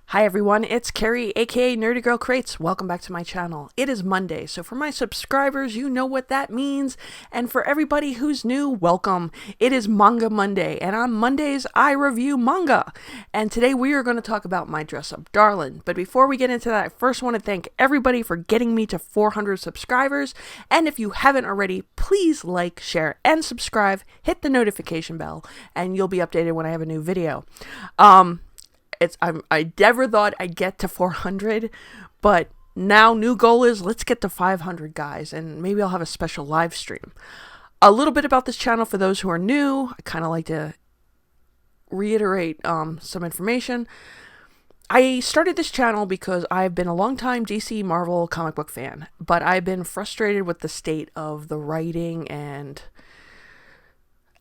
Hi everyone, it's Carrie, aka NerdyGirlCreates. Welcome back to my channel. It is Monday, so for my subscribers, you know what that means. And for everybody who's new, welcome. It is Manga Monday, and on Mondays, I review manga. And today we are going to talk about my dress-up darling. But before we get into that, I first want to thank everybody for getting me to 400 subscribers. And if you haven't already, please like, share, and subscribe. Hit the notification bell, and you'll be updated when I have a new video. I never thought I'd get to 400, but now new goal is let's get to 500, guys, and maybe I'll have a special live stream. A little bit about this channel for those who are new. I kind of like to reiterate some information. I started this channel because I've been a long-time DC Marvel comic book fan, but I've been frustrated with the state of the writing, and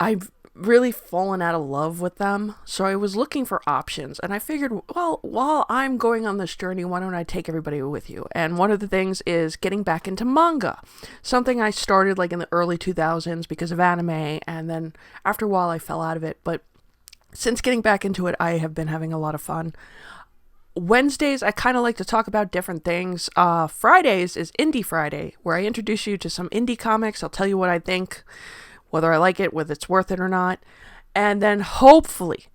I've really fallen out of love with them. So I was looking for options, and I figured, well, while I'm going on this journey, why don't I take everybody with you? And one of the things is getting back into manga, something I started like in the early 2000s because of anime, and then after a while I fell out of it. But since getting back into it, I have been having a lot of fun. Wednesdays, I kind of like to talk about different things. Fridays is Indie Friday, where I introduce you to some indie comics. I'll tell you what I think, whether I like it, whether it's worth it or not. And then hopefully,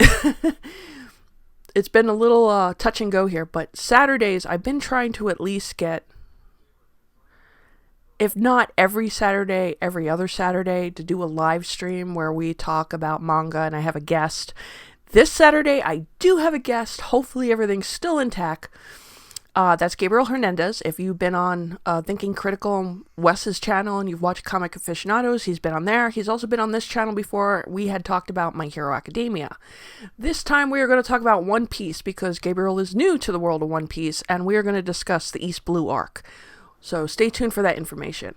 it's been a little touch and go here, but Saturdays, I've been trying to at least get, if not every Saturday, every other Saturday, to do a live stream where we talk about manga and I have a guest. This Saturday, I do have a guest. Hopefully everything's still intact. That's Gabriel Hernandez. If you've been on Thinking Critical on Wes's channel and you've watched Comic Aficionados, he's been on there. He's also been on this channel before. We had talked about My Hero Academia. This time we are going to talk about One Piece because Gabriel is new to the world of One Piece, and we are going to discuss the East Blue arc. So stay tuned for that information.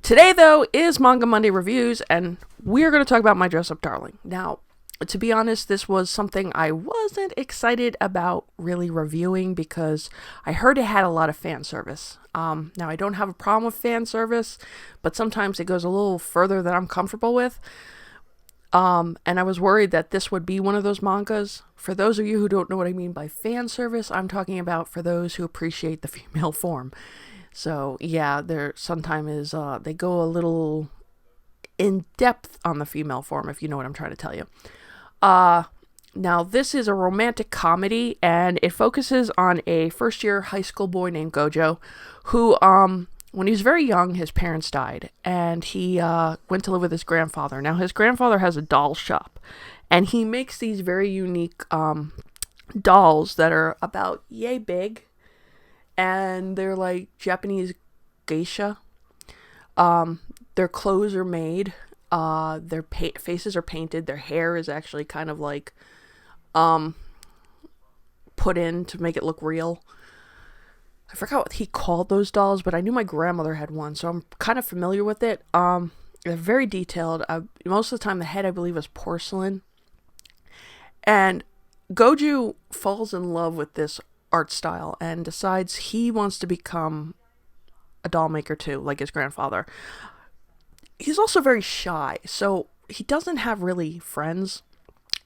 Today, though, is Manga Monday Reviews, and we are going to talk about My Dress Up Darling. Now, to be honest, this was something I wasn't excited about really reviewing because I heard it had a lot of fan service. Now, I don't have a problem with fan service, but sometimes it goes a little further than I'm comfortable with. And I was worried that this would be one of those mangas. For those of you who don't know what I mean by fan service, I'm talking about for those who appreciate the female form. So, yeah, there sometimes is, they go a little in depth on the female form, if you know what I'm trying to tell you. Now this is a romantic comedy, and it focuses on a first-year high school boy named Gojo, who, when he was very young, his parents died, and he, went to live with his grandfather. Now, his grandfather has a doll shop, and he makes these very unique, dolls that are about yay big, and they're like Japanese geisha. Their clothes are made. Their faces are painted. Their hair is actually kind of like put in to make it look real. I forgot what he called those dolls, but I knew my grandmother had one, so I'm kind of familiar with it. They're very detailed. Most of the time, the head, I believe, is porcelain. And Goju falls in love with this art style and decides he wants to become a doll maker too, like his grandfather. He's also very shy, so he doesn't have really friends.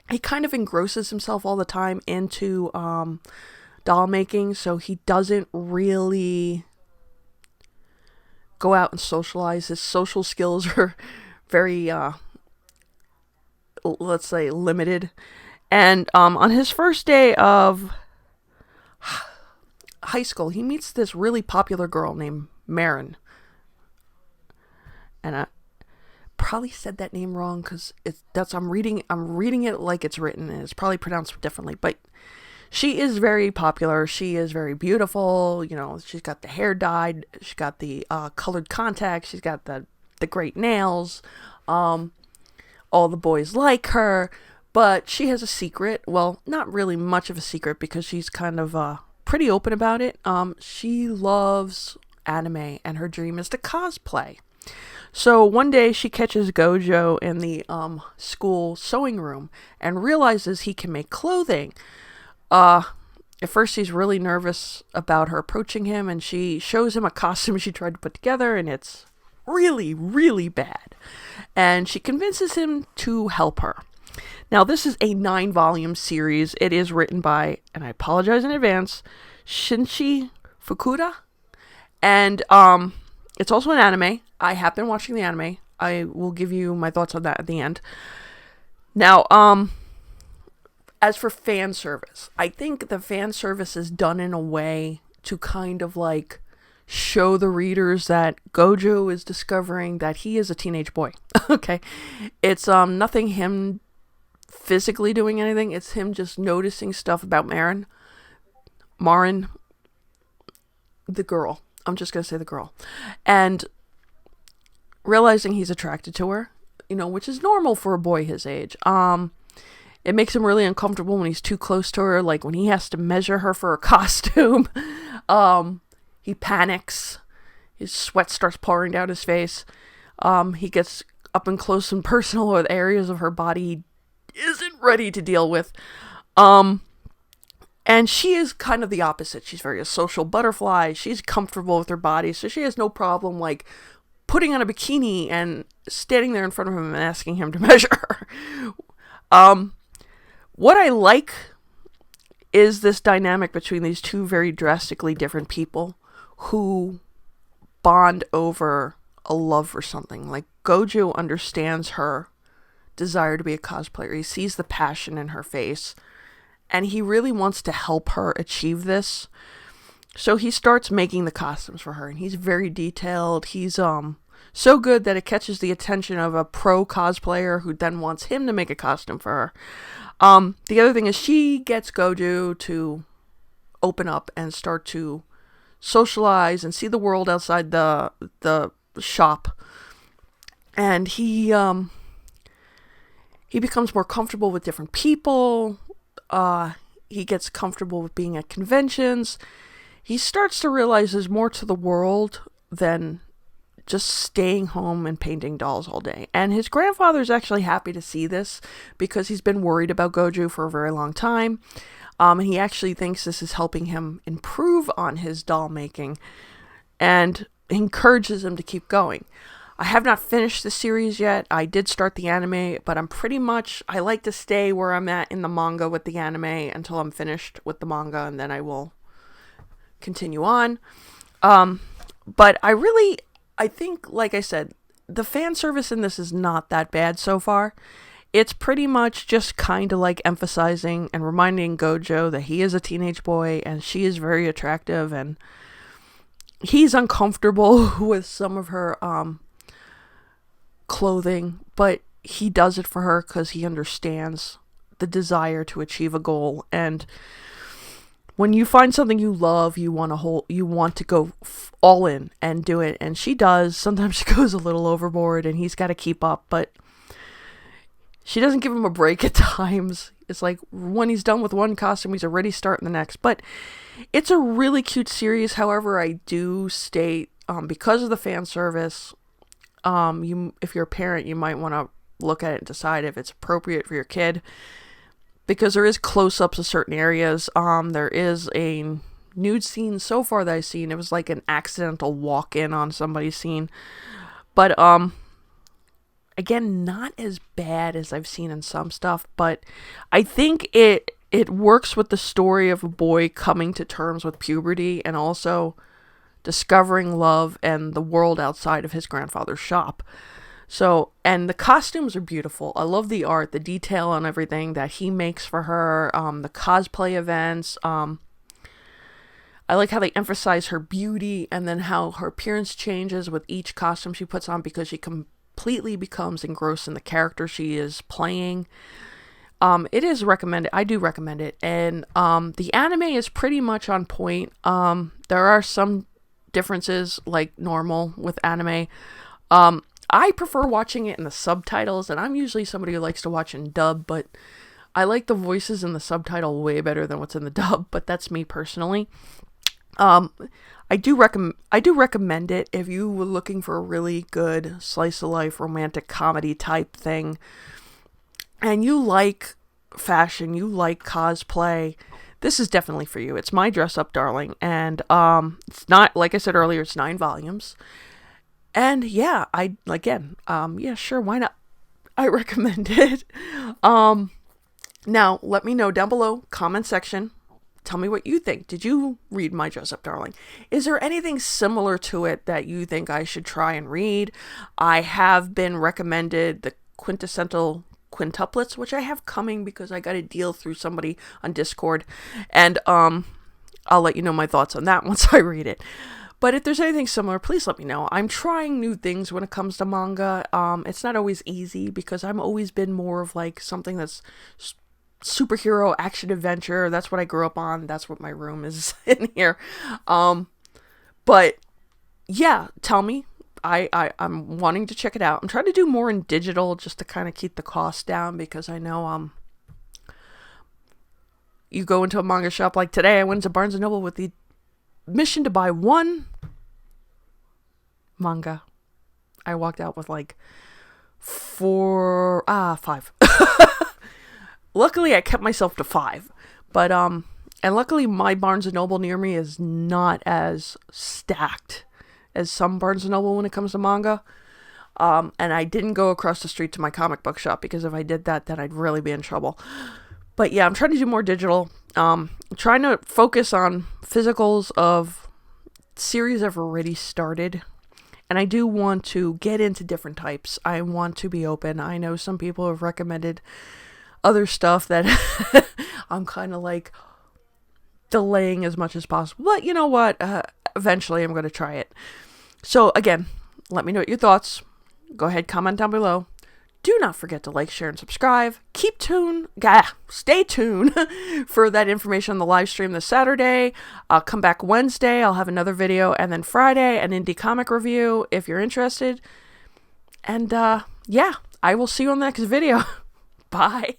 He kind of engrosses himself all the time into doll making, so he doesn't really go out and socialize. His social skills are very, let's say, limited. And on his first day of high school, he meets this really popular girl named Marin. And I probably said that name wrong because I'm reading it like it's written, and it's probably pronounced differently, but she is very popular. She is very beautiful. You know, she's got the hair dyed, she's got the colored contacts, she's got the great nails. All the boys like her, but she has a secret. Well, not really much of a secret because she's kind of pretty open about it. She loves anime, and her dream is to cosplay. So one day she catches Gojo in the school sewing room and realizes he can make clothing. At first he's really nervous about her approaching him, and she shows him a costume she tried to put together, and it's really, really bad. And she convinces him to help her. Now, this is a 9-volume series. It is written by, and I apologize in advance, Shinichi Fukuda. And it's also an anime. I have been watching the anime. I will give you my thoughts on that at the end. Now, as for fan service, I think the fan service is done in a way to kind of like show the readers that Gojo is discovering that he is a teenage boy. Okay. It's nothing him physically doing anything. It's him just noticing stuff about Marin, the girl. I'm just going to say the girl. And realizing he's attracted to her, which is normal for a boy his age. It makes him really uncomfortable when he's too close to her, like when he has to measure her for a costume. He panics. His sweat starts pouring down his face. He gets up and close and personal with areas of her body he isn't ready to deal with. And she is kind of the opposite. She's very a social butterfly. She's comfortable with her body, so she has no problem like putting on a bikini and standing there in front of him and asking him to measure her. What I like is this dynamic between these two very drastically different people who bond over a love for something. Like Gojo understands her desire to be a cosplayer. He sees the passion in her face and he really wants to help her achieve this. So he starts making the costumes for her and he's very detailed. He's so good that it catches the attention of a pro cosplayer who then wants him to make a costume for her. The other thing is she gets Gojo to open up and start to socialize and see the world outside the shop. And he becomes more comfortable with different people. He gets comfortable with being at conventions. He starts to realize there's more to the world than just staying home and painting dolls all day. And his grandfather's actually happy to see this because he's been worried about Gojo for a very long time. And he actually thinks this is helping him improve on his doll making and encourages him to keep going. I have not finished the series yet. I did start the anime, but I like to stay where I'm at in the manga with the anime until I'm finished with the manga, and then I will continue on. But I think, like I said, the fan service in this is not that bad so far. It's pretty much just kind of like emphasizing and reminding Gojo that he is a teenage boy and she is very attractive and he's uncomfortable with some of her clothing, but he does it for her because he understands the desire to achieve a goal. And when you find something you love, you want to go all in and do it. And she does. Sometimes she goes a little overboard and he's got to keep up, but she doesn't give him a break at times. It's like when he's done with one costume, he's already starting the next. But it's a really cute series. However, I do state, because of the fan service, if you're a parent, you might want to look at it and decide if it's appropriate for your kid. Because there is close-ups of certain areas. There is a nude scene so far that I've seen. It was like an accidental walk-in on somebody's scene. But, again, not as bad as I've seen in some stuff. But I think it works with the story of a boy coming to terms with puberty and also discovering love and the world outside of his grandfather's shop. So, and the costumes are beautiful. I love the art, the detail on everything that he makes for her, the cosplay events. I like how they emphasize her beauty and then how her appearance changes with each costume she puts on because she completely becomes engrossed in the character she is playing. It is recommended. I do recommend it. And the anime is pretty much on point. There are some differences like normal with anime. I prefer watching it in the subtitles, and I'm usually somebody who likes to watch in dub, but I like the voices in the subtitle way better than what's in the dub, but that's me personally. I do recommend it if you were looking for a really good slice of life romantic comedy type thing, and you like fashion, you like cosplay. This is definitely for you. It's my dress up darling, and it's not, like I said earlier, it's 9 volumes. And yeah, sure, why not? I recommend it. Now, let me know down below, comment section. Tell me what you think. Did you read My Dress Up Darling? Is there anything similar to it that you think I should try and read? I have been recommended the quintessential quintuplets, which I have coming because I got a deal through somebody on Discord. And I'll let you know my thoughts on that once I read it. But if there's anything similar, please let me know. I'm trying new things when it comes to manga. It's not always easy because I've always been more of like something that's superhero action adventure. That's what I grew up on. That's what my room is in here. But yeah, tell me. I'm wanting to check it out. I'm trying to do more in digital just to kind of keep the cost down because I know you go into a manga shop like today. I went to Barnes & Noble with the mission to buy one manga. I walked out with like 5. Luckily, I kept myself to 5. But, and luckily my Barnes & Noble near me is not as stacked as some Barnes & Noble when it comes to manga. And I didn't go across the street to my comic book shop because if I did that, then I'd really be in trouble. But yeah, I'm trying to do more digital. I'm trying to focus on physicals of series I've already started. And I do want to get into different types. I want to be open. I know some people have recommended other stuff that I'm kind of like delaying as much as possible. But you know what? Eventually I'm going to try it. So again, let me know your thoughts. Go ahead, comment down below. Do not forget to like, share, and subscribe. Stay tuned for that information on the live stream this Saturday. I'll come back Wednesday. I'll have another video. And then Friday, an indie comic review if you're interested. And yeah, I will see you on the next video. Bye.